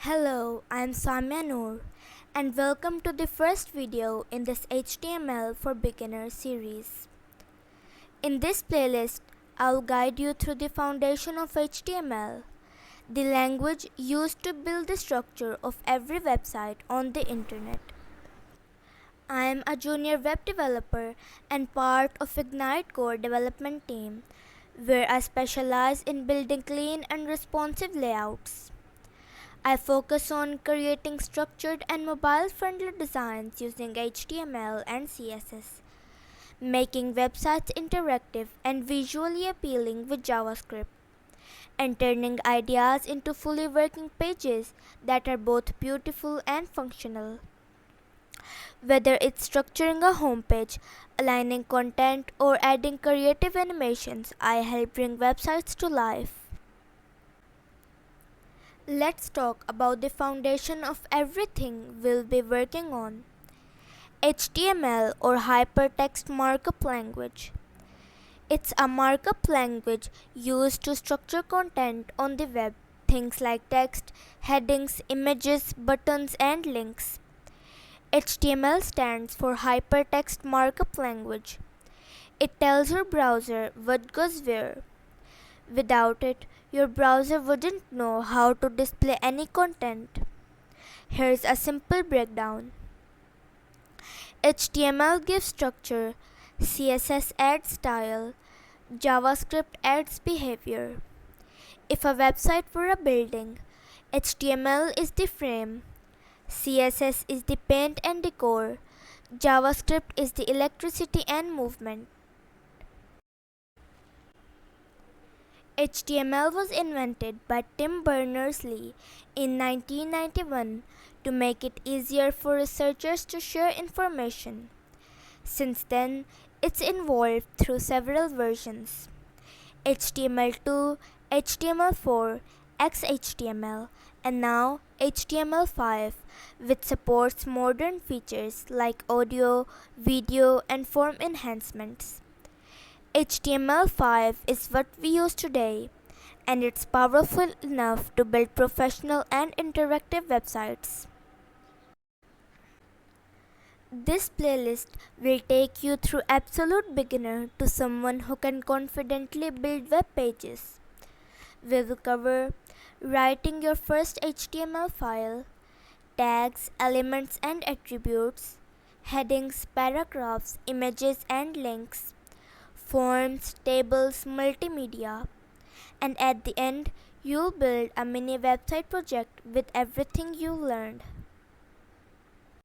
Hello, I am Samya Noor and welcome to the first video in this HTML for Beginners series. In this playlist, I'll guide you through the foundation of HTML, the language used to build the structure of every website on the internet. I am a junior web developer and part of Ignite Core development team, where I specialize in building clean and responsive layouts. I focus on creating structured and mobile-friendly designs using HTML and CSS, making websites interactive and visually appealing with JavaScript, and turning ideas into fully working pages that are both beautiful and functional. Whether it's structuring a homepage, aligning content, or adding creative animations, I help bring websites to life. Let's talk about the foundation of everything we'll be working on. HTML or Hypertext Markup Language. It's a markup language used to structure content on the web, things like text, headings, images, buttons, and links. HTML stands for Hypertext Markup Language. It tells your browser what goes where. Without it, your browser wouldn't know how to display any content. Here's a simple breakdown. HTML gives structure, CSS adds style, JavaScript adds behavior. If a website were a building, HTML is the frame, CSS is the paint and decor, JavaScript is the electricity and movement. HTML was invented by Tim Berners-Lee in 1991 to make it easier for researchers to share information. Since then, it's evolved through several versions: HTML2, HTML4, XHTML, and now HTML5, which supports modern features like audio, video, and form enhancements. HTML5 is what we use today, and it's powerful enough to build professional and interactive websites. This playlist will take you through absolute beginner to someone who can confidently build web pages. We will cover writing your first HTML file, tags, elements and attributes, headings, paragraphs, images and links, forms, tables, multimedia, and at the end, you'll build a mini website project with everything you learned.